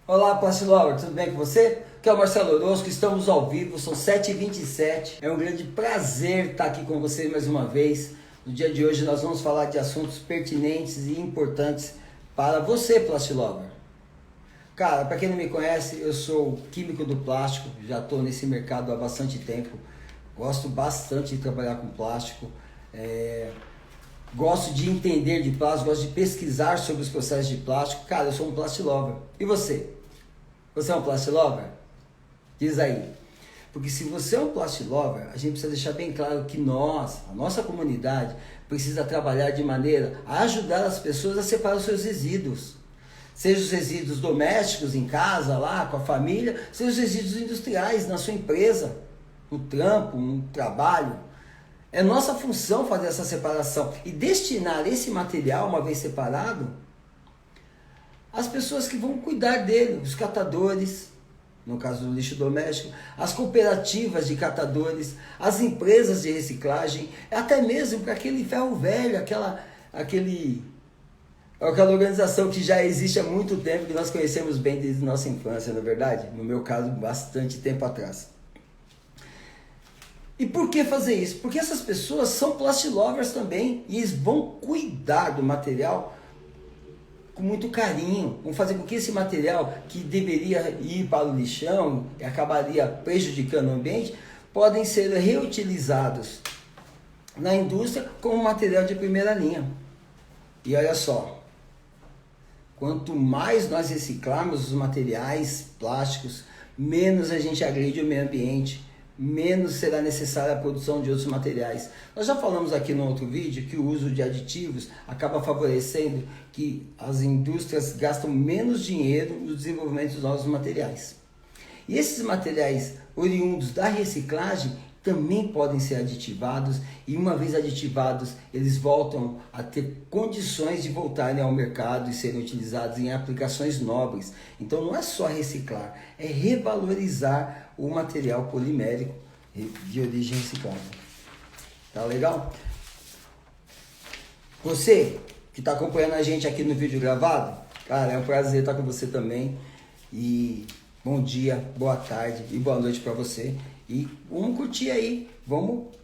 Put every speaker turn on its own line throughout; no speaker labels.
Olá, Plastilover, tudo bem com você? Aqui é o Marcelo Orozco, estamos ao vivo, são 7h27. É um grande prazer estar aqui com vocês mais uma vez. No dia de hoje nós vamos falar de assuntos pertinentes e importantes para você, Plastilover. Cara, para quem não me conhece, eu sou químico do plástico, já estou nesse mercado há bastante tempo. Gosto bastante de trabalhar com plástico. Gosto de entender de plástico, gosto de pesquisar sobre os processos de plástico. Cara, eu sou um Plastilover. E você? Você é um Plastilover? Diz aí. Porque se você é um Plastilover, a gente precisa deixar bem claro que nós, a nossa comunidade, precisa trabalhar de maneira a ajudar as pessoas a separar os seus resíduos. Seja os resíduos domésticos em casa, lá com a família, seja os resíduos industriais na sua empresa, no trampo, no trabalho. É nossa função fazer essa separação e destinar esse material, uma vez separado, às pessoas que vão cuidar dele, os catadores, no caso do lixo doméstico, as cooperativas de catadores, as empresas de reciclagem, até mesmo para aquele ferro velho, aquela organização que já existe há muito tempo, que nós conhecemos bem desde nossa infância, na verdade, no meu caso, bastante tempo atrás. E por que fazer isso? Porque essas pessoas são Plastilovers também e eles vão cuidar do material com muito carinho, vão fazer com que esse material que deveria ir para o lixão e acabaria prejudicando o ambiente, podem ser reutilizados na indústria como material de primeira linha. E olha só, quanto mais nós reciclarmos os materiais plásticos, menos a gente agride o meio ambiente, menos será necessária a produção de outros materiais. Nós já falamos aqui no outro vídeo que o uso de aditivos acaba favorecendo que as indústrias gastam menos dinheiro no desenvolvimento dos novos materiais. E esses materiais oriundos da reciclagem também podem ser aditivados e uma vez aditivados, eles voltam a ter condições de voltarem ao mercado e serem utilizados em aplicações nobres. Então não é só reciclar, é revalorizar o material polimérico de origem reciclável. Tá legal? Você que está acompanhando a gente aqui no vídeo gravado, cara, é um prazer estar com você também. E bom dia, boa tarde e boa noite para você. E vamos curtir aí, vamos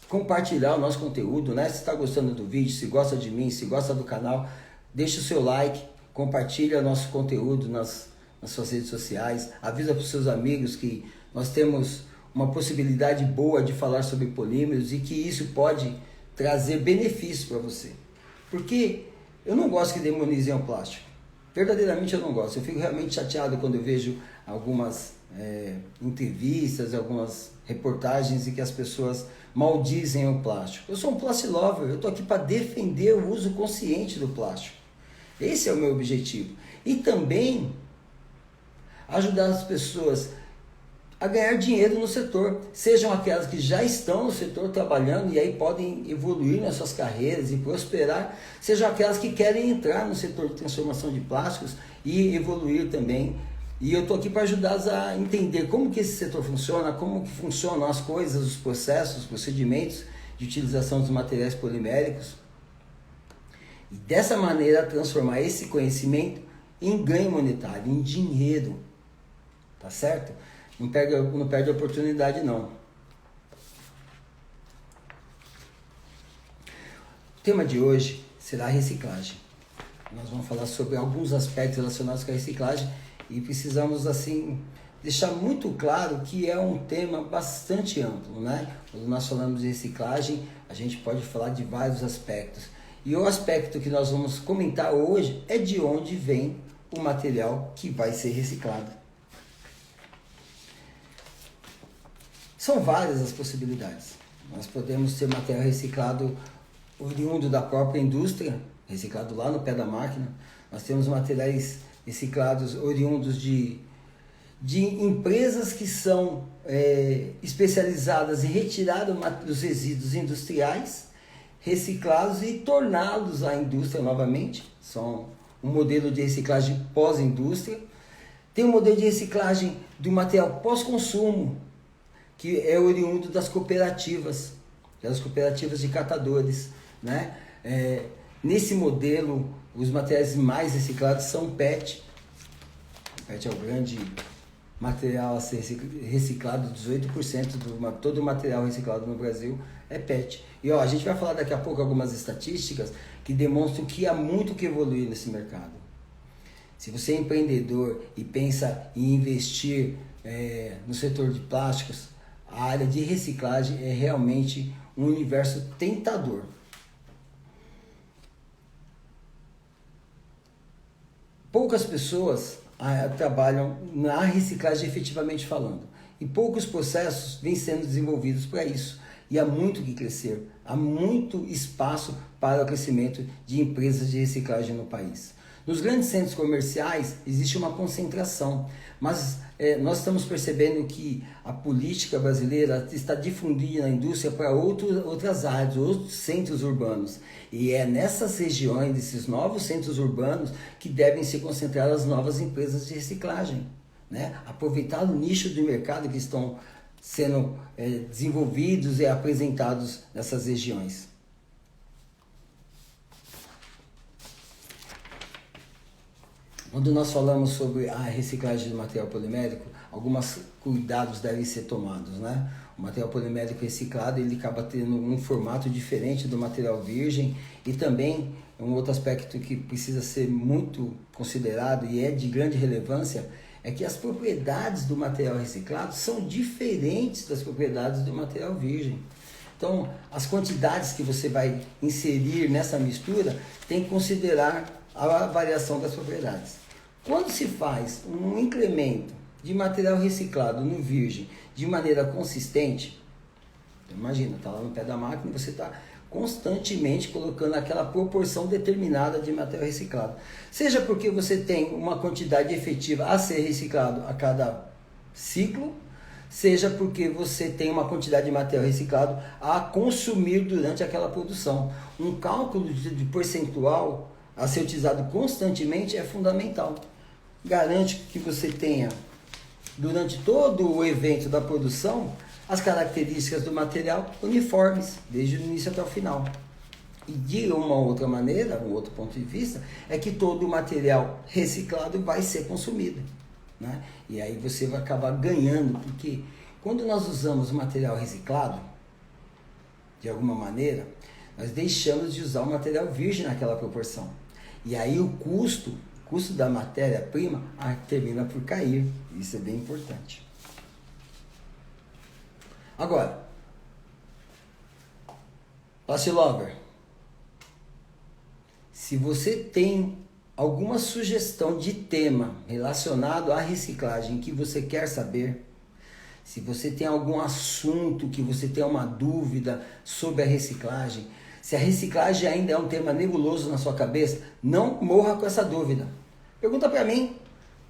compartilhar o nosso conteúdo, né? Se está gostando do vídeo, se gosta de mim, se gosta do canal, deixa o seu like, compartilha nosso conteúdo nas suas redes sociais, avisa para os seus amigos que nós temos uma possibilidade boa de falar sobre polímeros e que isso pode trazer benefícios para você. Porque eu não gosto que demonizem o plástico. Verdadeiramente eu não gosto. Eu fico realmente chateado quando eu vejo algumas entrevistas, algumas reportagens em que as pessoas maldizem o plástico. Eu sou um Plastilover, eu estou aqui para defender o uso consciente do plástico. Esse é o meu objetivo. E também ajudar as pessoas a ganhar dinheiro no setor, sejam aquelas que já estão no setor trabalhando e aí podem evoluir nas suas carreiras e prosperar, sejam aquelas que querem entrar no setor de transformação de plásticos e evoluir também. E eu estou aqui para ajudá-los a entender como que esse setor funciona, como que funcionam as coisas, os processos, os procedimentos de utilização dos materiais poliméricos e dessa maneira transformar esse conhecimento em ganho monetário, em dinheiro. Tá certo? Não perde a oportunidade, não. O tema de hoje será a reciclagem. Nós vamos falar sobre alguns aspectos relacionados com a reciclagem e precisamos, assim, deixar muito claro que é um tema bastante amplo, né? Quando nós falamos de reciclagem, a gente pode falar de vários aspectos. E o aspecto que nós vamos comentar hoje é de onde vem o material que vai ser reciclado. São várias as possibilidades. Nós podemos ter material reciclado oriundo da própria indústria, reciclado lá no pé da máquina. Nós temos materiais reciclados oriundos de empresas que são especializadas em retirar os resíduos industriais, reciclá-los e torná-los à indústria novamente. São um modelo de reciclagem pós-indústria. Tem um modelo de reciclagem do material pós-consumo, que é oriundo das cooperativas de catadores, né? Nesse modelo, os materiais mais reciclados são PET, PET é o grande material a ser reciclado, 18% todo o material reciclado no Brasil é PET. E ó, a gente vai falar daqui a pouco algumas estatísticas que demonstram que há muito que evoluir nesse mercado. Se você é empreendedor e pensa em investir no setor de plásticos, a área de reciclagem é realmente um universo tentador. Poucas pessoas trabalham na reciclagem efetivamente falando, e poucos processos vêm sendo desenvolvidos para isso. E há muito que crescer, há muito espaço para o crescimento de empresas de reciclagem no país. Nos grandes centros comerciais existe uma concentração, mas nós estamos percebendo que a política brasileira está difundindo a indústria para outras áreas, outros centros urbanos. E é nessas regiões, desses novos centros urbanos, que devem ser concentradas as novas empresas de reciclagem, né? Aproveitar o nicho do mercado que estão sendo desenvolvidos e apresentados nessas regiões. Quando nós falamos sobre a reciclagem do material polimérico, alguns cuidados devem ser tomados, né? O material polimérico reciclado, ele acaba tendo um formato diferente do material virgem, e também um outro aspecto que precisa ser muito considerado e é de grande relevância é que as propriedades do material reciclado são diferentes das propriedades do material virgem. Então, as quantidades que você vai inserir nessa mistura tem que considerar a variação das propriedades. Quando se faz um incremento de material reciclado no virgem de maneira consistente, imagina, está lá no pé da máquina e você está constantemente colocando aquela proporção determinada de material reciclado. Seja porque você tem uma quantidade efetiva a ser reciclado a cada ciclo, seja porque você tem uma quantidade de material reciclado a consumir durante aquela produção. Um cálculo de percentual a ser utilizado constantemente é fundamental. Garante que você tenha, durante todo o evento da produção, as características do material uniformes, desde o início até o final. E de uma outra maneira, um outro ponto de vista, é que todo o material reciclado vai ser consumido, né? E aí você vai acabar ganhando, porque quando nós usamos material reciclado, de alguma maneira, nós deixamos de usar o material virgem naquela proporção. E aí o custo da matéria-prima termina por cair. Isso é bem importante. Agora, Plastilover, se você tem alguma sugestão de tema relacionado à reciclagem que você quer saber, se você tem algum assunto que você tem uma dúvida sobre a reciclagem, se a reciclagem ainda é um tema nebuloso na sua cabeça, não morra com essa dúvida. Pergunta para mim,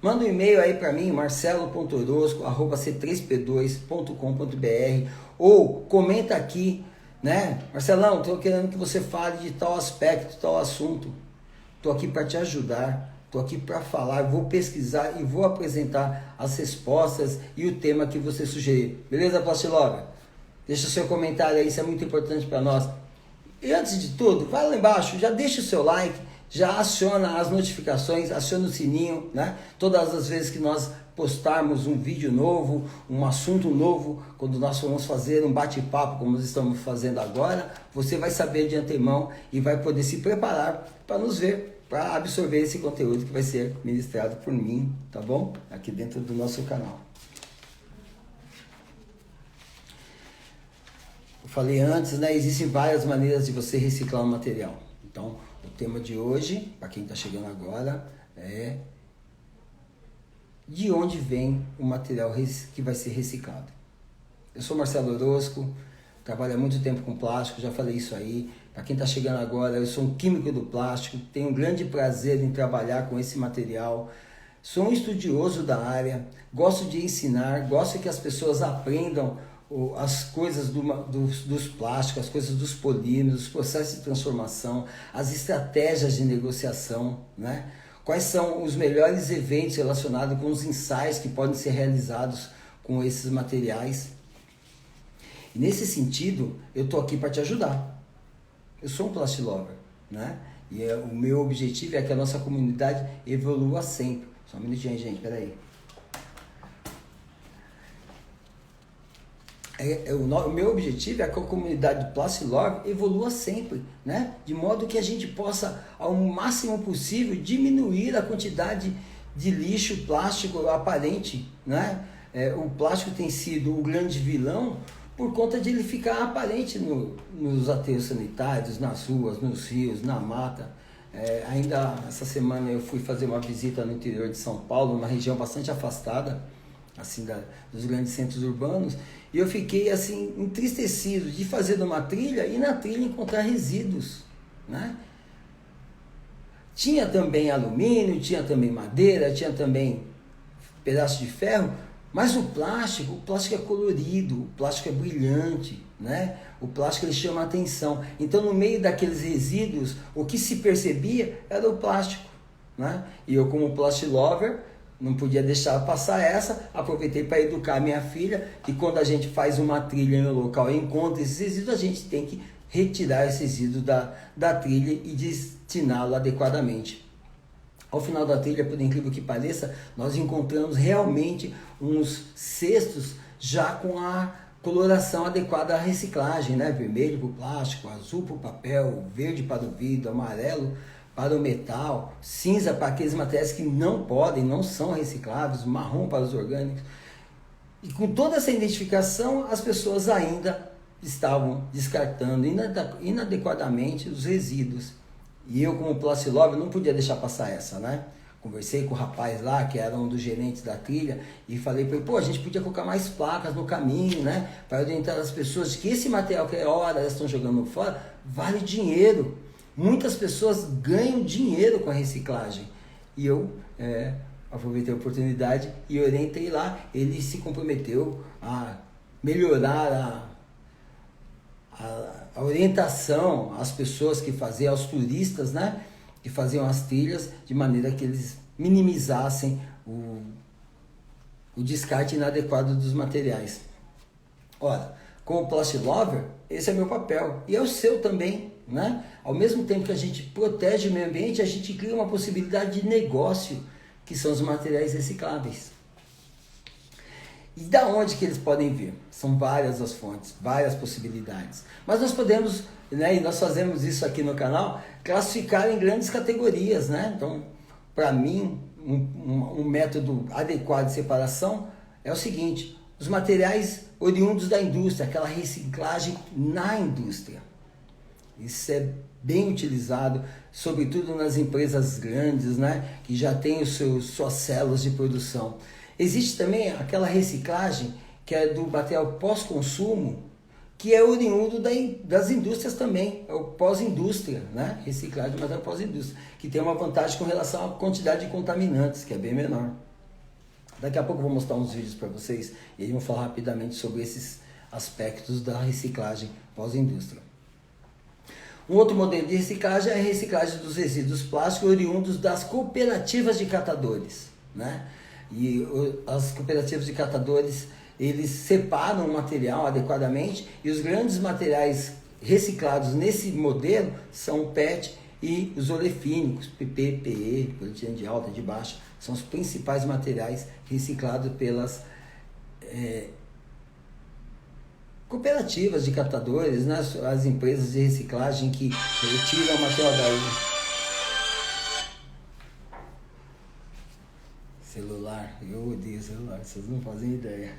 manda um e-mail aí para mim, marcelo.orosco@c3p2.com.br, ou comenta aqui, né? Marcelão, estou querendo que você fale de tal aspecto, tal assunto. Estou aqui para te ajudar, estou aqui para falar, vou pesquisar e vou apresentar as respostas e o tema que você sugerir. Beleza, Plastilover? Deixa o seu comentário aí, isso é muito importante para nós. E antes de tudo, vai lá embaixo, já deixa o seu like, já aciona as notificações, aciona o sininho, né? Todas as vezes que nós postarmos um vídeo novo, um assunto novo, quando nós formos fazer um bate-papo como nós estamos fazendo agora, você vai saber de antemão e vai poder se preparar para nos ver, para absorver esse conteúdo que vai ser ministrado por mim, tá bom? Aqui dentro do nosso canal. Eu falei antes, né? Existem várias maneiras de você reciclar um material. Então, o tema de hoje, para quem está chegando agora, é de onde vem o material que vai ser reciclado. Eu sou Marcelo Orosco, trabalho há muito tempo com plástico, já falei isso aí. Para quem está chegando agora, eu sou um químico do plástico, tenho um grande prazer em trabalhar com esse material. Sou um estudioso da área, gosto de ensinar, gosto que as pessoas aprendam as coisas dos plásticos, as coisas dos polímeros, os processos de transformação, as estratégias de negociação, né? Quais são os melhores eventos relacionados com os ensaios que podem ser realizados com esses materiais. E nesse sentido, eu estou aqui para te ajudar. Eu sou um Plastilover, né? E o meu objetivo é que a nossa comunidade evolua sempre. Só um minutinho aí, gente, peraí. O meu objetivo é que a comunidade do Plastic Love evolua sempre, né? De modo que a gente possa, ao máximo possível, diminuir a quantidade de lixo plástico aparente, né? O plástico tem sido o grande vilão por conta de ele ficar aparente nos aterros sanitários, nas ruas, nos rios, na mata. Ainda essa semana eu fui fazer uma visita no interior de São Paulo, uma região bastante afastada, assim, dos grandes centros urbanos, e eu fiquei assim entristecido de fazer uma trilha e na trilha encontrar resíduos, né? Tinha também alumínio, tinha também madeira, tinha também pedaço de ferro, mas o plástico é colorido, o plástico é brilhante, né? O plástico ele chama a atenção. Então no meio daqueles resíduos, o que se percebia era o plástico, né? E eu, como plastic lover, não podia deixar passar essa, aproveitei para educar minha filha, que quando a gente faz uma trilha no local e encontra esses resíduos, a gente tem que retirar esse resíduo da trilha e destiná-lo adequadamente. Ao final da trilha, por incrível que pareça, nós encontramos realmente uns cestos já com a coloração adequada à reciclagem, né? Vermelho para o plástico, azul para o papel, verde para o vidro, amarelo para o metal, cinza para aqueles materiais que não são recicláveis, marrom para os orgânicos. E com toda essa identificação, as pessoas ainda estavam descartando inadequadamente os resíduos. E eu, como Plastic Lover, não podia deixar passar essa, né? Conversei com o rapaz lá, que era um dos gerentes da trilha, e falei para ele, a gente podia colocar mais placas no caminho, né? Para orientar as pessoas de que esse material que elas estão jogando fora vale dinheiro. Muitas pessoas ganham dinheiro com a reciclagem. E eu aproveitei a oportunidade e orientei lá. Ele se comprometeu a melhorar a orientação às pessoas que faziam, aos turistas, né? Que faziam as trilhas, de maneira que eles minimizassem o descarte inadequado dos materiais. Ora, como Plastic Lover, esse é meu papel. E é o seu também, né? Ao mesmo tempo que a gente protege o meio ambiente, a gente cria uma possibilidade de negócio, que são os materiais recicláveis. E da onde que eles podem vir? São várias as fontes, várias possibilidades. Mas nós podemos, né, e nós fazemos isso aqui no canal, classificar em grandes categorias, né? Então, para mim, um método adequado de separação é o seguinte: os materiais oriundos da indústria, aquela reciclagem na indústria. Isso é bem utilizado, sobretudo nas empresas grandes, né, que já têm suas células de produção. Existe também aquela reciclagem que é do material pós-consumo, que é oriundo das indústrias também, é o pós-indústria, né? Reciclagem de material pós-indústria, que tem uma vantagem com relação à quantidade de contaminantes, que é bem menor. Daqui a pouco eu vou mostrar uns vídeos para vocês e aí vou falar rapidamente sobre esses aspectos da reciclagem pós-indústria. Um outro modelo de reciclagem é a reciclagem dos resíduos plásticos oriundos das cooperativas de catadores, né? E as cooperativas de catadores, eles separam o material adequadamente e os grandes materiais reciclados nesse modelo são o PET e os olefínicos, PP, PE, polietileno de alta e de baixa, são os principais materiais reciclados pelas cooperativas de catadores, né? As empresas de reciclagem que retiram o material daí. Celular, eu odeio celular, vocês não fazem ideia.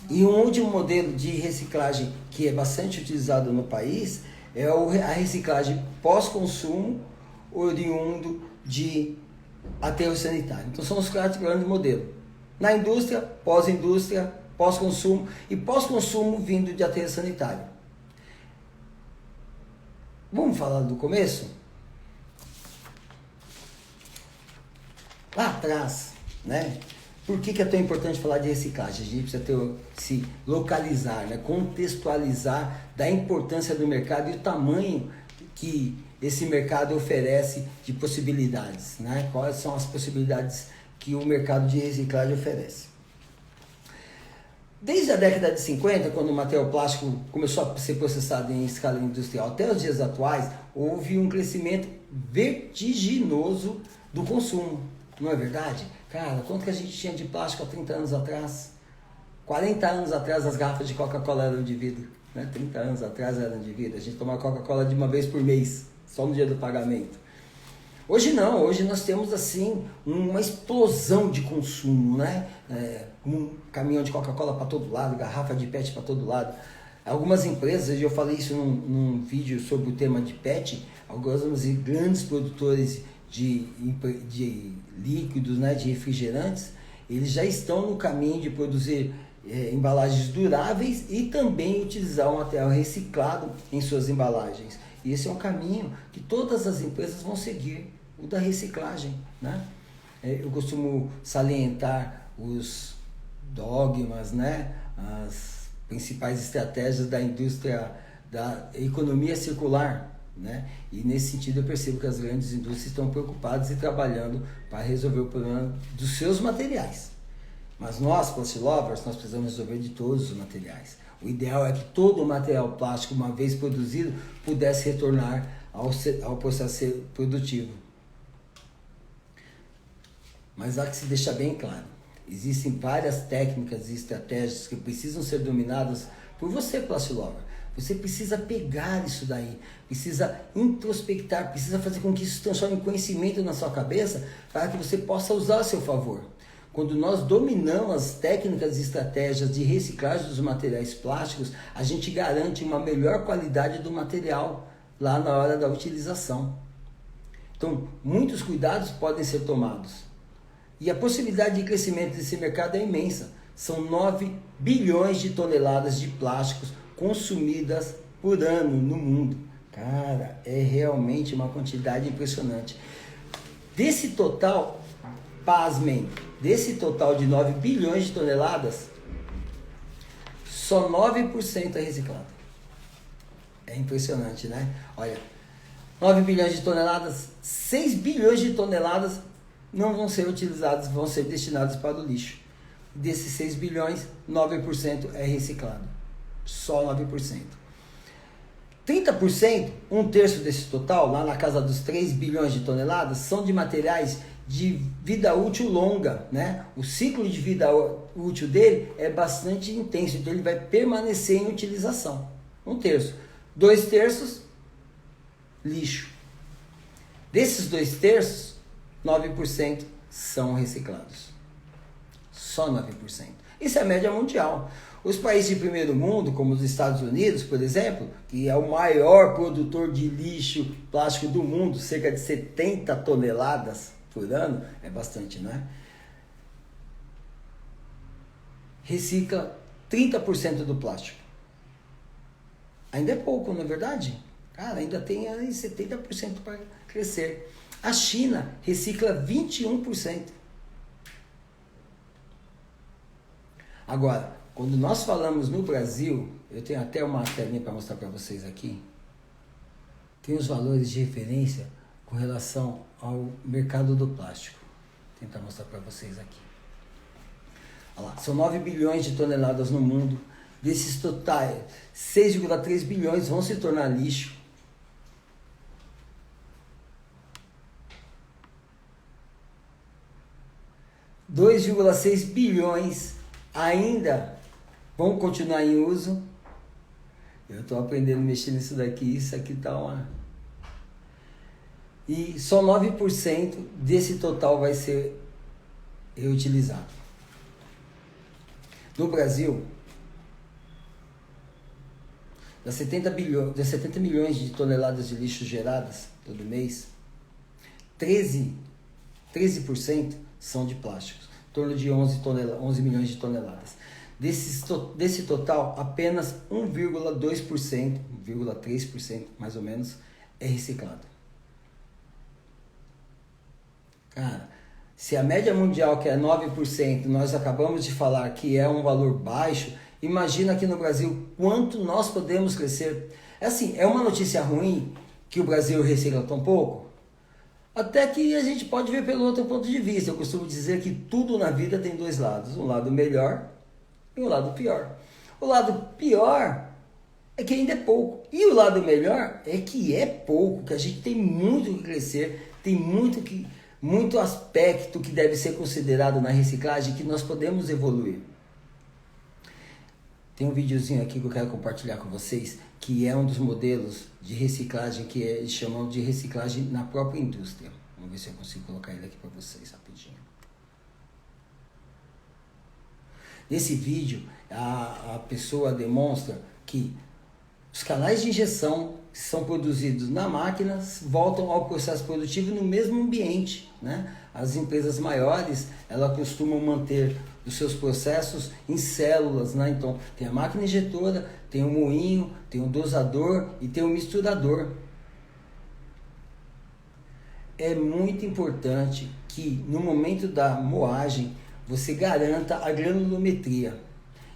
E um último modelo de reciclagem que é bastante utilizado no país é a reciclagem pós-consumo oriundo de aterro sanitário. Então são os 4 grandes modelos. Na indústria, pós-consumo e pós-consumo vindo de aterro sanitário. Vamos falar do começo? Lá atrás, né? Por que é tão importante falar de reciclagem? A gente precisa se localizar, né? Contextualizar da importância do mercado e o tamanho que esse mercado oferece de possibilidades, né? Quais são as possibilidades que o mercado de reciclagem oferece. Desde a década de 50, quando o material plástico começou a ser processado em escala industrial, até os dias atuais, houve um crescimento vertiginoso do consumo, não é verdade? Cara, quanto que a gente tinha de plástico há 30 anos atrás? 40 anos atrás as garrafas de Coca-Cola eram de vidro, né? 30 anos atrás eram de vidro, a gente tomava Coca-Cola de uma vez por mês, só no dia do pagamento. Hoje não, hoje nós temos assim uma explosão de consumo, né? Um caminhão de Coca-Cola para todo lado, garrafa de PET para todo lado. Algumas empresas, eu falei isso num vídeo sobre o tema de PET, alguns grandes produtores de líquidos, né, de refrigerantes, eles já estão no caminho de produzir embalagens duráveis e também utilizar o material reciclado em suas embalagens. E esse é um caminho que todas as empresas vão seguir, o da reciclagem, né? Eu costumo salientar os dogmas, né, as principais estratégias da indústria da economia circular, né? E nesse sentido eu percebo que as grandes indústrias estão preocupadas e trabalhando para resolver o problema dos seus materiais. Mas nós, Plastic Lovers, nós precisamos resolver de todos os materiais. O ideal é que todo o material plástico, uma vez produzido, pudesse retornar ao processo produtivo. Mas há que se deixar bem claro, existem várias técnicas e estratégias que precisam ser dominadas por você, Plastic Lover. Você precisa pegar isso daí, precisa introspectar, precisa fazer com que isso se transforme em conhecimento na sua cabeça para que você possa usar a seu favor. Quando nós dominamos as técnicas e estratégias de reciclagem dos materiais plásticos, a gente garante uma melhor qualidade do material lá na hora da utilização. Então, muitos cuidados podem ser tomados. E a possibilidade de crescimento desse mercado é imensa. São 9 bilhões de toneladas de plásticos consumidas por ano no mundo. Cara, é realmente uma quantidade impressionante. Desse total, pasmem, desse total de 9 bilhões de toneladas, só 9% é reciclado. É impressionante, né? Olha, 9 bilhões de toneladas, 6 bilhões de toneladas não vão ser utilizados, vão ser destinados para o lixo. Desses 6 bilhões, 9% é reciclado. Só 9%. 30%, um terço desse total, lá na casa dos 3 bilhões de toneladas, são de materiais de vida útil longa, né? O ciclo de vida útil dele é bastante intenso, então ele vai permanecer em utilização. Um terço. 2 terços, lixo. Desses 2 terços, 9% são reciclados. Só 9%. Isso é a média mundial. Os países de primeiro mundo, como os Estados Unidos, por exemplo, que é o maior produtor de lixo plástico do mundo, cerca de 70 toneladas por ano, é bastante, não é? Recicla 30% do plástico. Ainda é pouco, não é verdade? Cara, ainda tem aí 70% para crescer. A China recicla 21%. Agora, quando nós falamos no Brasil, eu tenho até uma telinha para mostrar para vocês aqui, tem os valores de referência com relação ao mercado do plástico. Vou tentar mostrar para vocês aqui. Olha lá, são 9 bilhões de toneladas no mundo. Desses totais, 6,3 bilhões vão se tornar lixo. R$2,6 bilhões ainda vão continuar em uso. Eu estou aprendendo a mexer nisso daqui, isso aqui tá uma... E só 9% desse total vai ser reutilizado. No Brasil, das 70 milhões de toneladas de lixo geradas todo mês, 13% são de plásticos, em torno de 11 milhões de toneladas. Desse total, apenas 1,2%, 1,3% mais ou menos, é reciclado. Cara, se a média mundial, que é 9%, nós acabamos de falar que é um valor baixo, imagina aqui no Brasil quanto nós podemos crescer. Assim, é uma notícia ruim que o Brasil recicla tão pouco? Até que a gente pode ver pelo outro ponto de vista. Eu costumo dizer que tudo na vida tem dois lados. Um lado melhor e um lado pior. O lado pior é que ainda é pouco. E o lado melhor é que é pouco, que a gente tem muito que crescer, tem muito aspecto que deve ser considerado na reciclagem, que nós podemos evoluir. Tem um videozinho aqui que eu quero compartilhar com vocês, que é um dos modelos de reciclagem que eles chamam de reciclagem na própria indústria. Vamos ver se eu consigo colocar ele aqui para vocês rapidinho. Nesse vídeo, a pessoa demonstra que os canais de injeção que são produzidos na máquina voltam ao processo produtivo no mesmo ambiente, né? As empresas maiores, elas costumam manter os seus processos em células, né? Então, tem a máquina injetora, tem o moinho, tem o dosador e tem o misturador. É muito importante que no momento da moagem você garanta a granulometria.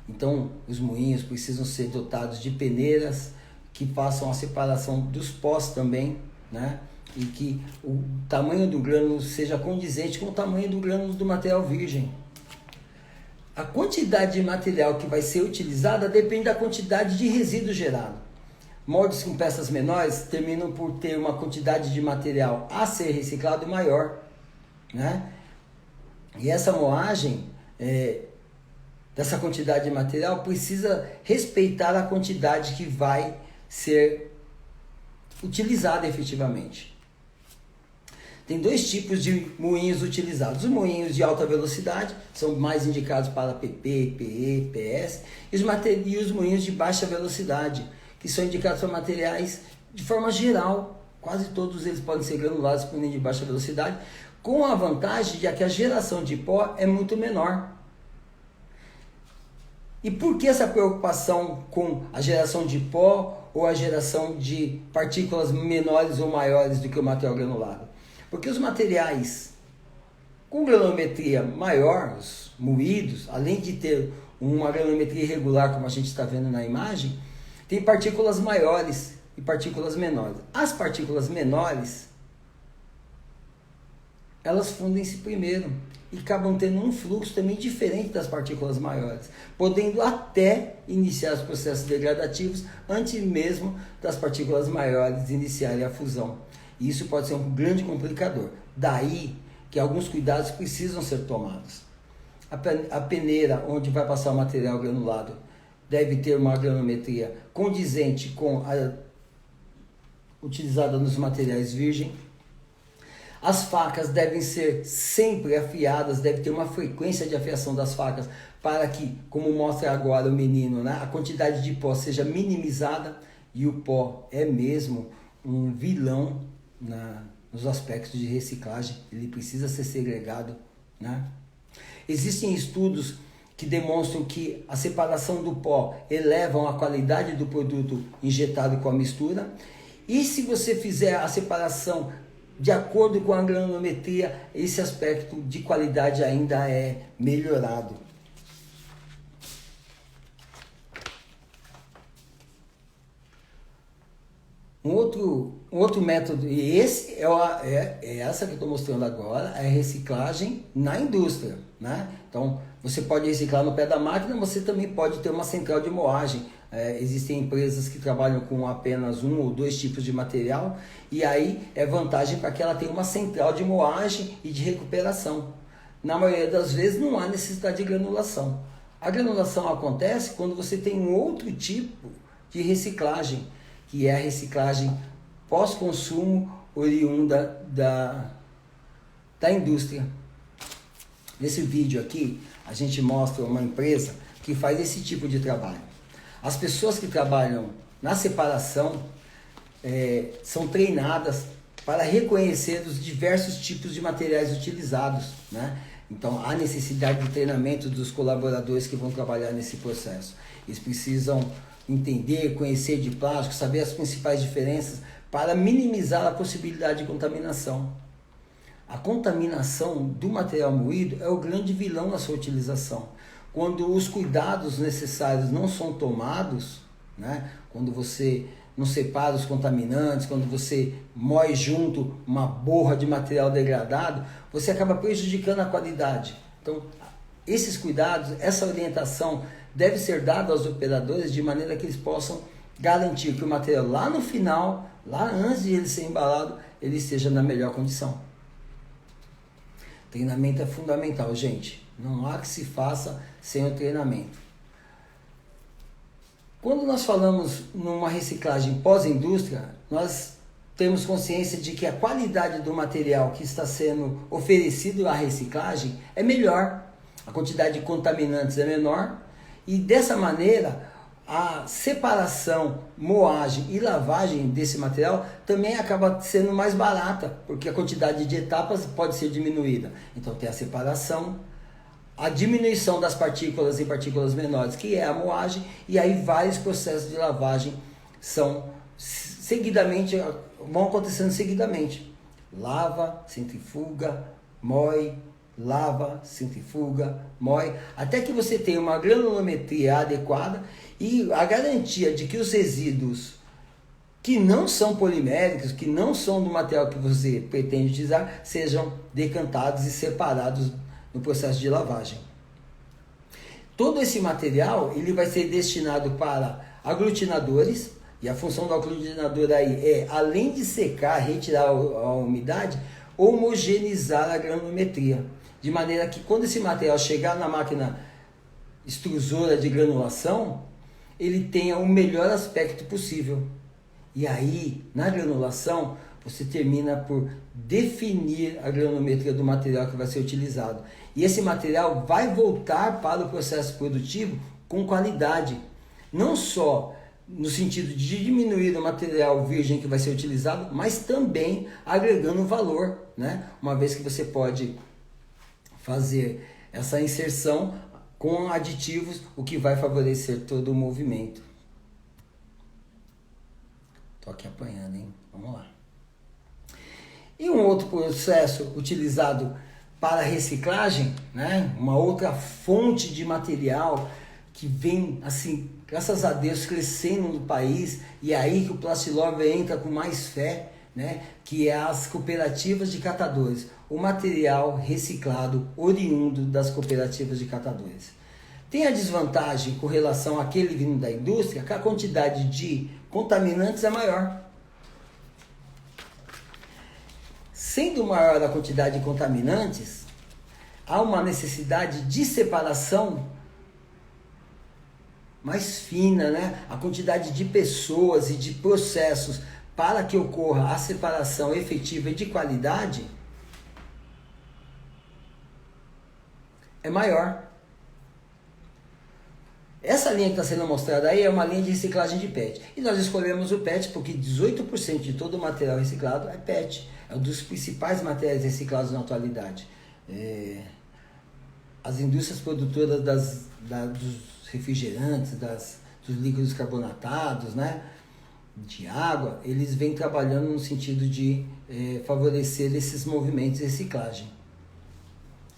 Então, os moinhos precisam ser dotados de peneiras que façam a separação dos pós também, né? E que o tamanho do grânulo seja condizente com o tamanho do grânulo do material virgem. A quantidade de material que vai ser utilizada depende da quantidade de resíduo gerado. Moldes com peças menores terminam por ter uma quantidade de material a ser reciclado maior, né? E essa moagem dessa quantidade de material precisa respeitar a quantidade que vai ser utilizada efetivamente. Tem dois tipos de moinhos utilizados. Os moinhos de alta velocidade são mais indicados para PP, PE, PS, e os moinhos de baixa velocidade, que são indicados para materiais de forma geral. Quase todos eles podem ser granulados por moinho de baixa velocidade, com a vantagem de que a geração de pó é muito menor. E por que essa preocupação com a geração de pó ou a geração de partículas menores ou maiores do que o material granulado? Porque os materiais com granulometria maior, os moídos, além de ter uma granulometria irregular, como a gente está vendo na imagem, tem partículas maiores e partículas menores. As partículas menores, elas fundem-se primeiro e acabam tendo um fluxo também diferente das partículas maiores, podendo até iniciar os processos degradativos antes mesmo das partículas maiores iniciarem a fusão. E isso pode ser um grande complicador. Daí que alguns cuidados precisam ser tomados. A peneira onde vai passar o material granulado deve ter uma granulometria condizente com a utilizada nos materiais virgem. As facas devem ser sempre afiadas, deve ter uma frequência de afiação das facas para que, como mostra agora o menino, né, a quantidade de pó seja minimizada. E o pó é mesmo um vilão nos aspectos de reciclagem, ele precisa ser segregado, né? Existem estudos que demonstram que a separação do pó eleva a qualidade do produto injetado com a mistura. E se você fizer a separação de acordo com a granulometria, esse aspecto de qualidade ainda é melhorado. Um outro método, e esse é essa que eu estou mostrando agora, é a reciclagem na indústria, né? Então, você pode reciclar no pé da máquina, você também pode ter uma central de moagem. Existem empresas que trabalham com apenas um ou dois tipos de material, e aí é vantagem para que ela tenha uma central de moagem e de recuperação. Na maioria das vezes não há necessidade de granulação. A granulação acontece quando você tem um outro tipo de reciclagem, que é a reciclagem pós-consumo oriunda da indústria. Nesse vídeo aqui, a gente mostra uma empresa que faz esse tipo de trabalho. As pessoas que trabalham na separação são treinadas para reconhecer os diversos tipos de materiais utilizados, né? Então, há necessidade de treinamento dos colaboradores que vão trabalhar nesse processo. Eles precisam entender, conhecer de plástico, saber as principais diferenças para minimizar a possibilidade de contaminação. A contaminação do material moído é o grande vilão na sua utilização. Quando os cuidados necessários não são tomados, né? Quando você não separa os contaminantes, quando você moe junto uma borra de material degradado, você acaba prejudicando a qualidade. Então, esses cuidados, essa orientação deve ser dada aos operadores de maneira que eles possam garantir que o material lá no final, lá antes de ele ser embalado, ele esteja na melhor condição. Treinamento é fundamental, gente. Não há que se faça sem o treinamento. Quando nós falamos numa reciclagem pós-indústria, nós temos consciência de que a qualidade do material que está sendo oferecido à reciclagem é melhor, a quantidade de contaminantes é menor e dessa maneira a separação, moagem e lavagem desse material também acaba sendo mais barata, porque a quantidade de etapas pode ser diminuída. Então tem a separação, a diminuição das partículas em partículas menores, que é a moagem, e aí vários processos de lavagem vão acontecendo seguidamente. Lava, centrifuga, moe, lava, centrifuga, moe, até que você tenha uma granulometria adequada e a garantia de que os resíduos que não são poliméricos, que não são do material que você pretende utilizar, sejam decantados e separados no processo de lavagem. Todo esse material ele vai ser destinado para aglutinadores, e a função do aglutinador aí é, além de secar, retirar a umidade, homogeneizar a granulometria, de maneira que quando esse material chegar na máquina extrusora de granulação, ele tenha o melhor aspecto possível. E aí, na granulação, você termina por definir a granulometria do material que vai ser utilizado. E esse material vai voltar para o processo produtivo com qualidade. Não só no sentido de diminuir o material virgem que vai ser utilizado, mas também agregando valor, né? Uma vez que você pode fazer essa inserção com aditivos, o que vai favorecer todo o movimento. Tô aqui apanhando, hein? Vamos lá. E um outro processo utilizado para reciclagem, né? Uma outra fonte de material que vem, assim, graças a Deus, crescendo no país, e é aí que o Plastilove entra com mais fé, né? Que é as cooperativas de catadores, o material reciclado oriundo das cooperativas de catadores. Tem a desvantagem com relação àquele vindo da indústria, que a quantidade de contaminantes é maior. Sendo maior a quantidade de contaminantes, há uma necessidade de separação mais fina, né? A quantidade de pessoas e de processos para que ocorra a separação efetiva e de qualidade é maior. Essa linha que está sendo mostrada aí é uma linha de reciclagem de PET. E nós escolhemos o PET porque 18% de todo o material reciclado é PET. É um dos principais materiais reciclados na atualidade. As indústrias produtoras dos refrigerantes, dos líquidos carbonatados, né, de água, eles vêm trabalhando no sentido de favorecer esses movimentos de reciclagem.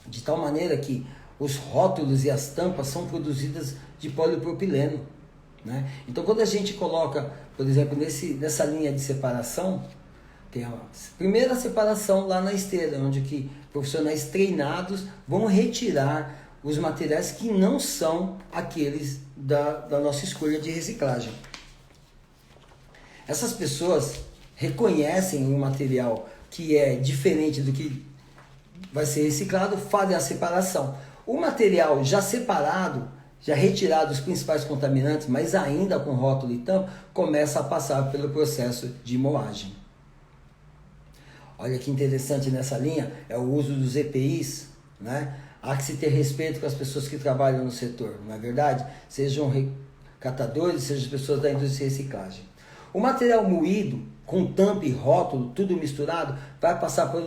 De tal maneira que os rótulos e as tampas são produzidas de polipropileno, né? Então, quando a gente coloca, por exemplo, nessa linha de separação, tem a primeira separação lá na esteira, onde que profissionais treinados vão retirar os materiais que não são aqueles da nossa escolha de reciclagem. Essas pessoas reconhecem um material que é diferente do que vai ser reciclado, fazem a separação. O material já separado, já retirado os principais contaminantes, mas ainda com rótulo e tampa, começa a passar pelo processo de moagem. Olha que interessante nessa linha, é o uso dos EPIs, né? Há que se ter respeito com as pessoas que trabalham no setor, não é verdade? Sejam catadores, sejam pessoas da indústria de reciclagem. O material moído, com tampa e rótulo, tudo misturado, vai passar por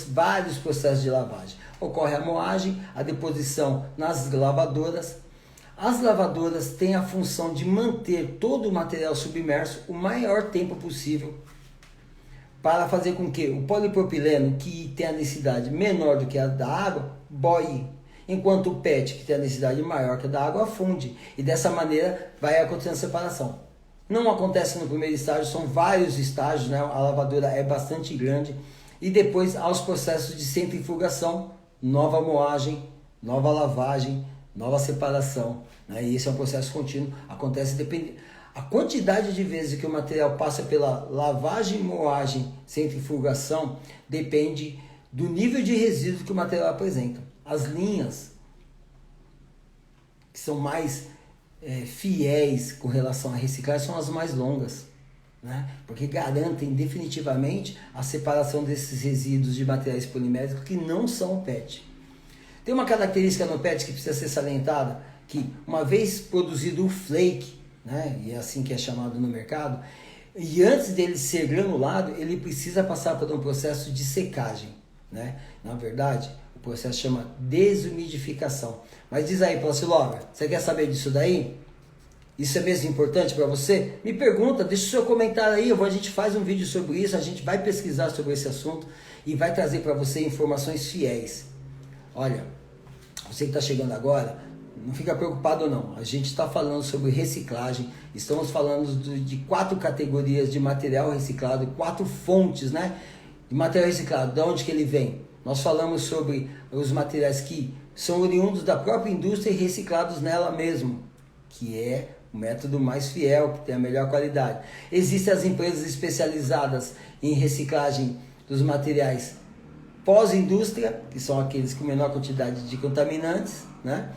vários processos de lavagem. Ocorre a moagem, a deposição nas lavadoras. As lavadoras têm a função de manter todo o material submerso o maior tempo possível, para fazer com que o polipropileno, que tem a densidade menor do que a da água, boie, enquanto o PET, que tem a densidade maior que a da água, afunde. E dessa maneira vai acontecendo a separação. Não acontece no primeiro estágio, são vários estágios, né? A lavadora é bastante grande. E depois aos processos de centrifugação, nova moagem, nova lavagem, nova separação, né? E esse é um processo contínuo, acontece A quantidade de vezes que o material passa pela lavagem, moagem, centrifugação, depende do nível de resíduo que o material apresenta. As linhas que são mais fiéis com relação à reciclagem são as mais longas, né? Porque garantem definitivamente a separação desses resíduos de materiais poliméricos que não são o PET. Tem uma característica no PET que precisa ser salientada, que uma vez produzido o flake, né, e é assim que é chamado no mercado, e antes dele ser granulado, ele precisa passar por um processo de secagem, né? Na verdade, o processo chama desumidificação. Mas diz aí, Placilova, você quer saber disso daí? Isso é mesmo importante para você? Me pergunta, deixa o seu comentário aí, a gente faz um vídeo sobre isso, a gente vai pesquisar sobre esse assunto e vai trazer para você informações fiéis. Olha, você que está chegando agora, não fica preocupado não, a gente está falando sobre reciclagem, estamos falando de 4 categorias de material reciclado, 4 fontes, né, de material reciclado, de onde que ele vem? Nós falamos sobre os materiais que são oriundos da própria indústria e reciclados nela mesmo, que é o método mais fiel, que tem a melhor qualidade. Existem as empresas especializadas em reciclagem dos materiais pós-indústria, que são aqueles com menor quantidade de contaminantes, né?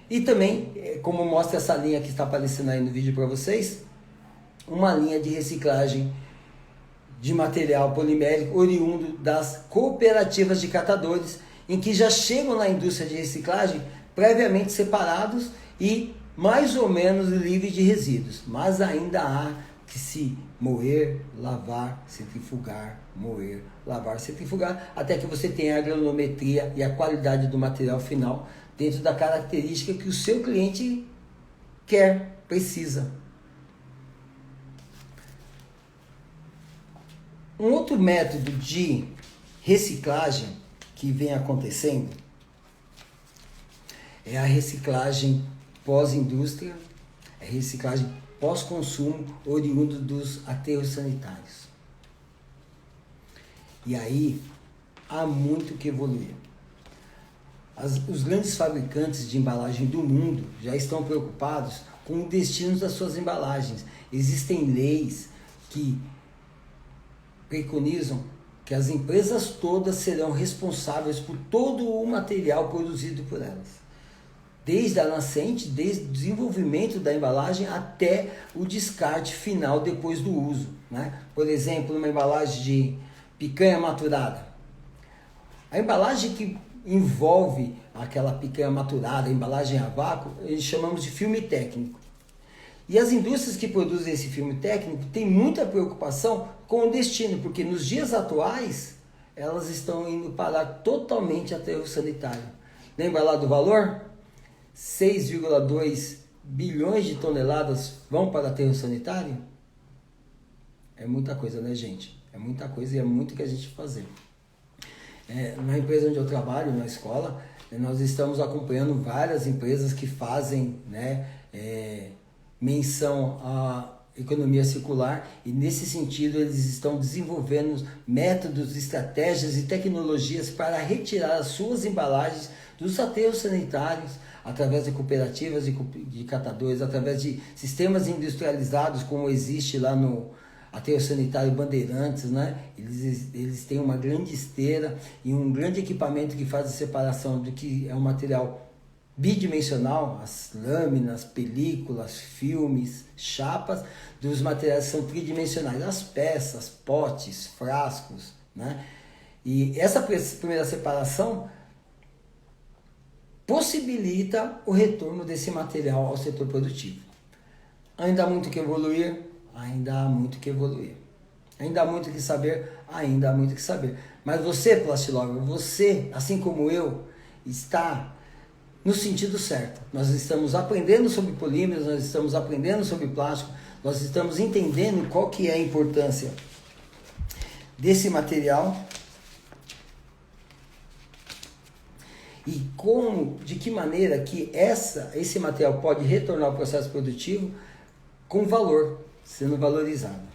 E também, como mostra essa linha que está aparecendo aí no vídeo para vocês, uma linha de reciclagem de material polimérico oriundo das cooperativas de catadores, em que já chegam na indústria de reciclagem previamente separados e mais ou menos livres de resíduos, mas ainda há que se moer, lavar, centrifugar, moer, lavar, centrifugar, até que você tenha a granulometria e a qualidade do material final dentro da característica que o seu cliente quer, precisa. Um outro método de reciclagem que vem acontecendo é a reciclagem pós-indústria, é reciclagem pós-consumo oriundo dos aterros sanitários. E aí há muito que evoluir. Os grandes fabricantes de embalagem do mundo já estão preocupados com o destino das suas embalagens. Existem leis que preconizam que as empresas todas serão responsáveis por todo o material produzido por elas. Desde a nascente, desde o desenvolvimento da embalagem até o descarte final depois do uso, né? Por exemplo, uma embalagem de picanha maturada. A embalagem que envolve aquela picanha maturada, a embalagem a vácuo, eles chamamos de filme técnico. E as indústrias que produzem esse filme técnico têm muita preocupação com o destino, porque nos dias atuais elas estão indo parar totalmente aterro sanitário. Lembra lá do valor? 6,2 bilhões de toneladas vão para aterro sanitário? É muita coisa, né, gente? É muita coisa e é muito que a gente fazer. Na empresa onde eu trabalho, na escola, nós estamos acompanhando várias empresas que fazem, né, menção à economia circular, e nesse sentido eles estão desenvolvendo métodos, estratégias e tecnologias para retirar as suas embalagens dos aterros sanitários através de cooperativas de catadores, através de sistemas industrializados como existe lá no aterro sanitário Bandeirantes, né? Eles têm uma grande esteira e um grande equipamento que faz a separação do que é um material bidimensional, as lâminas, películas, filmes, chapas, dos materiais que são tridimensionais, as peças, potes, frascos, né? E essa primeira separação possibilita o retorno desse material ao setor produtivo. Ainda há muito que evoluir, ainda há muito que evoluir. Ainda há muito que saber, ainda há muito que saber. Mas você, Plastilova, você, assim como eu, está no sentido certo. Nós estamos aprendendo sobre polímeros, nós estamos aprendendo sobre plástico, nós estamos entendendo qual que é a importância desse material e como, de que maneira que esse material pode retornar ao processo produtivo com valor, sendo valorizado.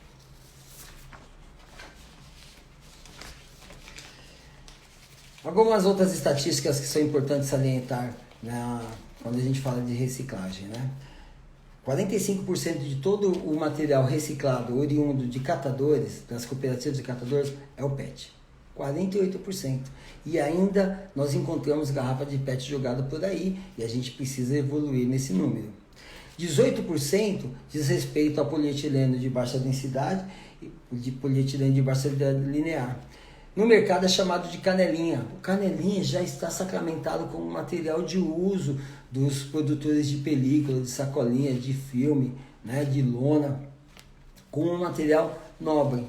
Algumas outras estatísticas que são importantes salientar, né, quando a gente fala de reciclagem, né? 45% de todo o material reciclado oriundo de catadores, das cooperativas de catadores, é o PET. 48%. E ainda nós encontramos garrafa de PET jogada por aí e a gente precisa evoluir nesse número. 18% diz respeito a polietileno de baixa densidade e de polietileno de baixa densidade linear. No mercado é chamado de canelinha. O canelinha já está sacramentado como material de uso dos produtores de película, de sacolinha, de filme, né, de lona, como um material nobre.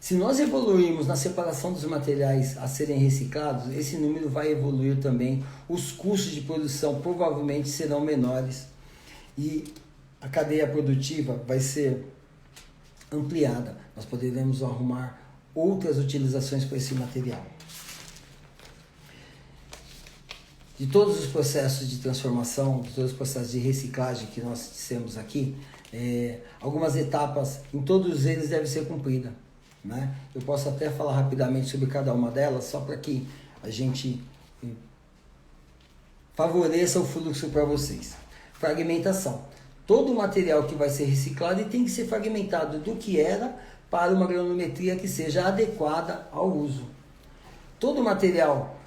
Se nós evoluirmos na separação dos materiais a serem reciclados, esse número vai evoluir também. Os custos de produção provavelmente serão menores e a cadeia produtiva vai ser ampliada. Nós poderemos arrumar outras utilizações para esse material. De todos os processos de transformação, de todos os processos de reciclagem que nós dissemos aqui, algumas etapas, em todos eles devem ser cumpridas, né? Eu posso até falar rapidamente sobre cada uma delas, só para que a gente favoreça o fluxo para vocês. Fragmentação. Todo o material que vai ser reciclado tem que ser fragmentado do que era para uma granometria que seja adequada ao uso. Todo material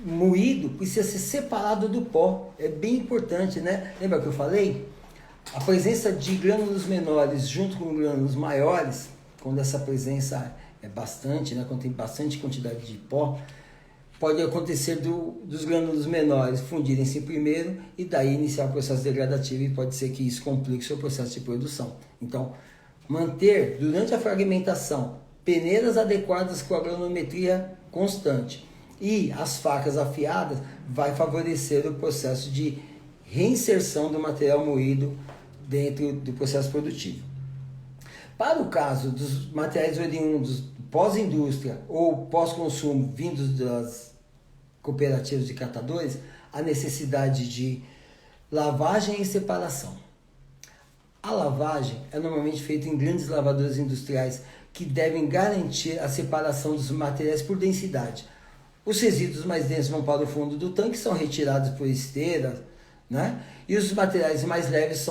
moído precisa ser separado do pó. É bem importante, né? Lembra que eu falei? A presença de grânulos menores junto com grânulos maiores, quando essa presença é bastante, né? Quando tem bastante quantidade de pó, pode acontecer dos grânulos menores fundirem-se primeiro e daí iniciar o processo degradativo e pode ser que isso complique o seu processo de produção. Então, manter durante a fragmentação peneiras adequadas com a granometria constante e as facas afiadas vai favorecer o processo de reinserção do material moído dentro do processo produtivo. Para o caso dos materiais oriundos pós-indústria ou pós-consumo vindos das cooperativas de catadores, a necessidade de lavagem e separação. A lavagem é normalmente feita em grandes lavadoras industriais que devem garantir a separação dos materiais por densidade. Os resíduos mais densos vão para o fundo do tanque, são retirados por esteira, né? E os materiais mais leves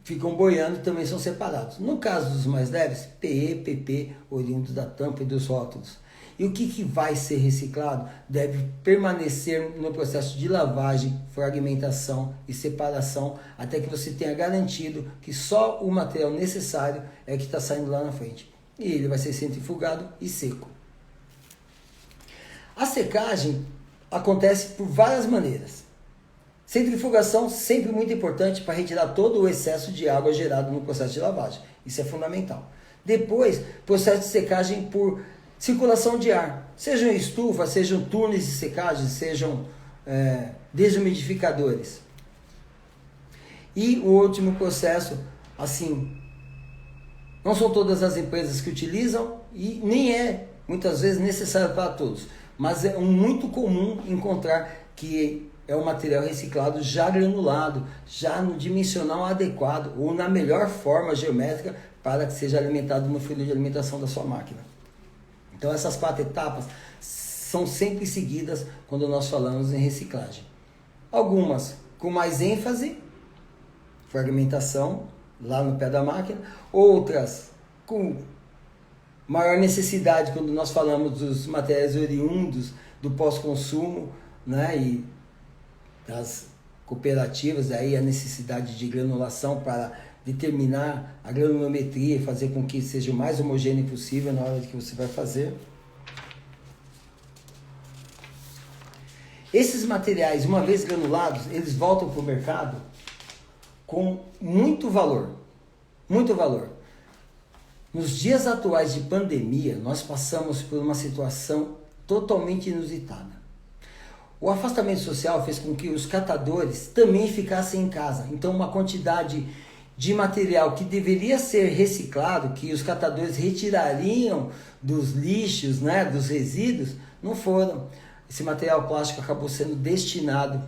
ficam boiando e também são separados. No caso dos mais leves, PE, PP, oriundos da tampa e dos rótulos. E o que vai ser reciclado deve permanecer no processo de lavagem, fragmentação e separação até que você tenha garantido que só o material necessário é que está saindo lá na frente. E ele vai ser centrifugado e seco. A secagem acontece por várias maneiras. Centrifugação sempre muito importante para retirar todo o excesso de água gerado no processo de lavagem. Isso é fundamental. Depois, processo de secagem por circulação de ar. Sejam estufa, sejam túneis de secagem, sejam desumidificadores. E o último processo, assim, não são todas as empresas que utilizam e nem é muitas vezes necessário para todos. Mas é muito comum encontrar que é um material reciclado já granulado, já no dimensional adequado ou na melhor forma geométrica para que seja alimentado no fluido de alimentação da sua máquina. Então essas 4 etapas são sempre seguidas quando nós falamos em reciclagem. Algumas com mais ênfase, fragmentação, lá no pé da máquina, outras com maior necessidade quando nós falamos dos materiais oriundos do pós-consumo, né, e das cooperativas, aí a necessidade de granulação para determinar a granulometria e fazer com que seja o mais homogêneo possível na hora que você vai fazer. Esses materiais, uma vez granulados, eles voltam para o mercado com muito valor, muito valor. Nos dias atuais de pandemia, nós passamos por uma situação totalmente inusitada. O afastamento social fez com que os catadores também ficassem em casa. Então, uma quantidade de material que deveria ser reciclado, que os catadores retirariam dos lixos, né, dos resíduos, não foram. Esse material plástico acabou sendo destinado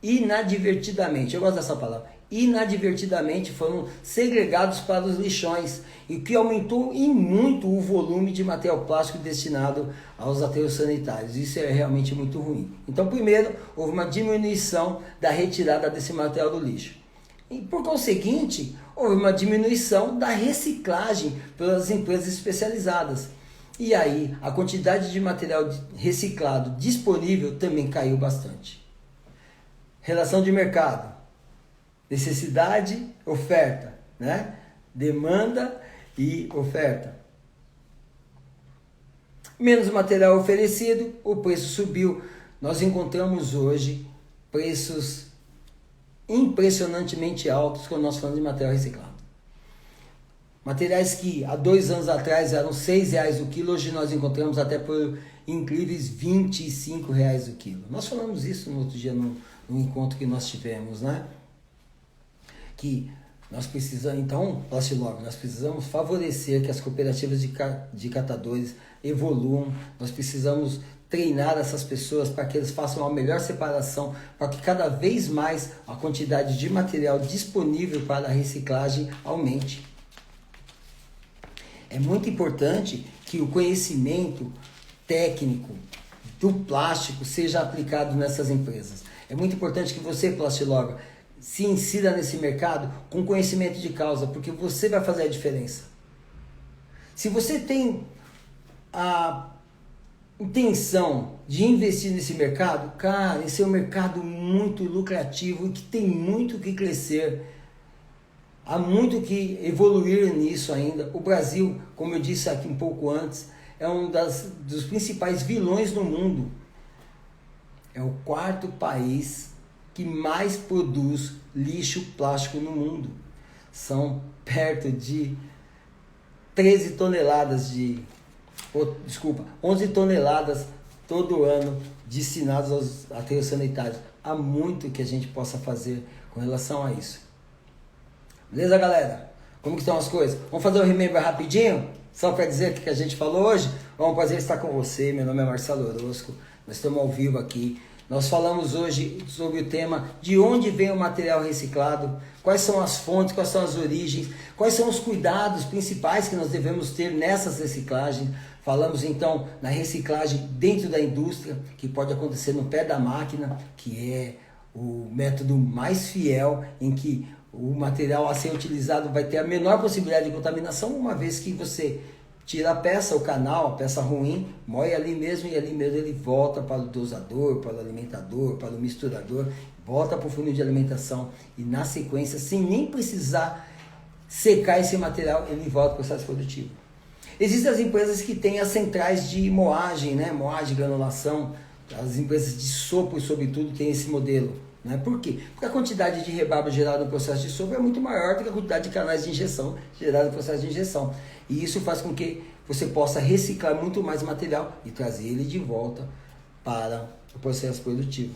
inadvertidamente, eu gosto dessa palavra, inadvertidamente foram segregados para os lixões, e que aumentou em muito o volume de material plástico destinado aos aterros sanitários. Isso é realmente muito ruim. Então, primeiro, houve uma diminuição da retirada desse material do lixo. E, por conseguinte, houve uma diminuição da reciclagem pelas empresas especializadas. E aí, a quantidade de material reciclado disponível também caiu bastante. Relação de mercado. Necessidade, oferta, né? Demanda e oferta. Menos material oferecido, o preço subiu. Nós encontramos hoje preços impressionantemente altos quando nós falamos de material reciclado. Materiais que há 2 anos atrás eram R$6 o quilo, hoje nós encontramos até por incríveis R$25 o quilo. Nós falamos isso no outro dia no encontro que nós tivemos, né? Que nós precisamos, então, nós precisamos favorecer que as cooperativas de catadores evoluam, nós precisamos treinar essas pessoas para que eles façam uma melhor separação, para que cada vez mais a quantidade de material disponível para a reciclagem aumente. É muito importante que o conhecimento técnico do plástico seja aplicado nessas empresas. É muito importante que você, Plastilover, se insira nesse mercado com conhecimento de causa, porque você vai fazer a diferença. Se você tem a intenção de investir nesse mercado, cara, esse é um mercado muito lucrativo e que tem muito que crescer. Há muito que evoluir nisso ainda. O Brasil, como eu disse aqui um pouco antes, é um dos principais vilões no mundo. É o 4º país que mais produz lixo plástico no mundo. São perto de 11 toneladas todo ano destinadas aos aterros sanitários. Há muito que a gente possa fazer com relação a isso. Beleza, galera? Como que estão as coisas? Vamos fazer um remember rapidinho? Só para dizer o que a gente falou hoje? É um prazer estar com você. Meu nome é Marcelo Orozco. Nós estamos ao vivo aqui. Nós falamos hoje sobre o tema de onde vem o material reciclado, quais são as fontes, quais são as origens, quais são os cuidados principais que nós devemos ter nessas reciclagens. Falamos então na reciclagem dentro da indústria, que pode acontecer no pé da máquina, que é o método mais fiel em que o material a ser utilizado vai ter a menor possibilidade de contaminação, uma vez que você tira a peça, o canal, a peça ruim, moe ali mesmo e ali mesmo ele volta para o dosador, para o alimentador, para o misturador, volta para o funil de alimentação e na sequência, sem nem precisar secar esse material, ele volta para o processo produtivo. Existem as empresas que têm as centrais de moagem, né? Moagem, granulação, as empresas de sopro, sobretudo, têm esse modelo. Né? Por quê? Porque a quantidade de rebarba gerada no processo de sopro é muito maior do que a quantidade de canais de injeção gerada no processo de injeção. E isso faz com que você possa reciclar muito mais material e trazer ele de volta para o processo produtivo.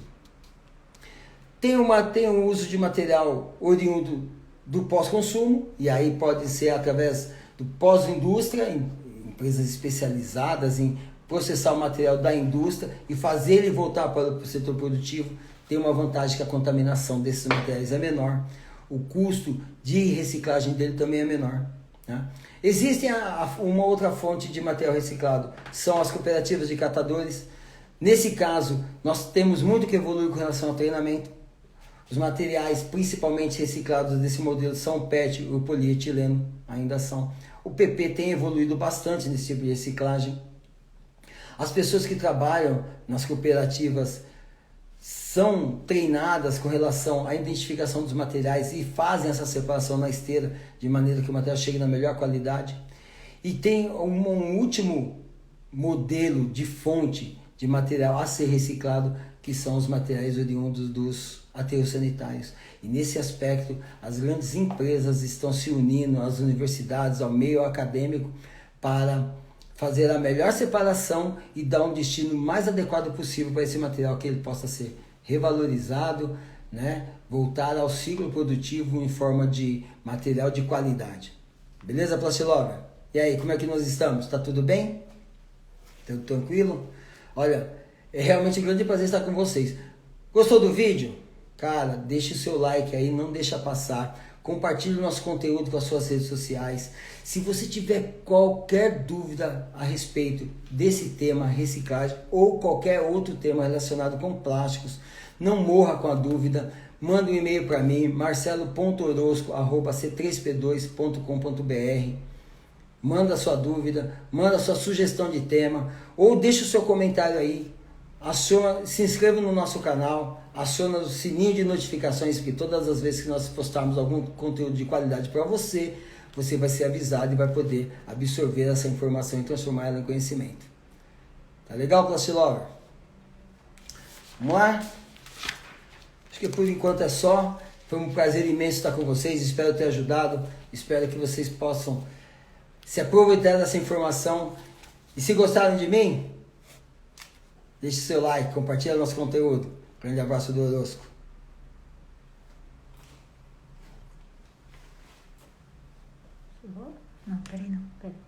Tem o uso de material oriundo do pós-consumo, e aí pode ser através do pós-indústria, empresas especializadas em processar o material da indústria e fazer ele voltar para o setor produtivo. Tem uma vantagem que a contaminação desses materiais é menor, o custo de reciclagem dele também é menor. Né? Existe uma outra fonte de material reciclado, são as cooperativas de catadores. Nesse caso, nós temos muito que evoluir com relação ao treinamento. Os materiais principalmente reciclados desse modelo são o PET e o polietileno, ainda são. O PP tem evoluído bastante nesse tipo de reciclagem. As pessoas que trabalham nas cooperativas são treinadas com relação à identificação dos materiais e fazem essa separação na esteira de maneira que o material chegue na melhor qualidade. E tem um último modelo de fonte de material a ser reciclado, que são os materiais oriundos dos aterros sanitários. E nesse aspecto, as grandes empresas estão se unindo às universidades, ao meio acadêmico, para fazer a melhor separação e dar um destino mais adequado possível para esse material, que ele possa ser revalorizado, né? Voltar ao ciclo produtivo em forma de material de qualidade. Beleza, Plastilover? E aí, como é que nós estamos? Tá tudo bem? Tudo tranquilo? Olha, é realmente um grande prazer estar com vocês. Gostou do vídeo? cara, deixa o seu like aí, não deixa passar. Compartilhe o nosso conteúdo com as suas redes sociais. Se você tiver qualquer dúvida a respeito desse tema, reciclagem, ou qualquer outro tema relacionado com plásticos, não morra com a dúvida. Manda um e-mail para mim, marcelo.orosco@c3p2.com.br. Manda a sua dúvida, manda a sua sugestão de tema, ou deixa o seu comentário aí. Se inscreva no nosso canal, aciona o sininho de notificações, porque todas as vezes que nós postarmos algum conteúdo de qualidade para você, você vai ser avisado e vai poder absorver essa informação e transformar ela em conhecimento. Tá legal, Plastilover? Vamos lá? Acho que por enquanto é só. Foi um prazer imenso estar com vocês. Espero ter ajudado. Espero que vocês possam se aproveitar dessa informação. E se gostaram de mim, deixe seu like, compartilhe nosso conteúdo. Grande abraço do Orosco.
Não, peraí não, peraí.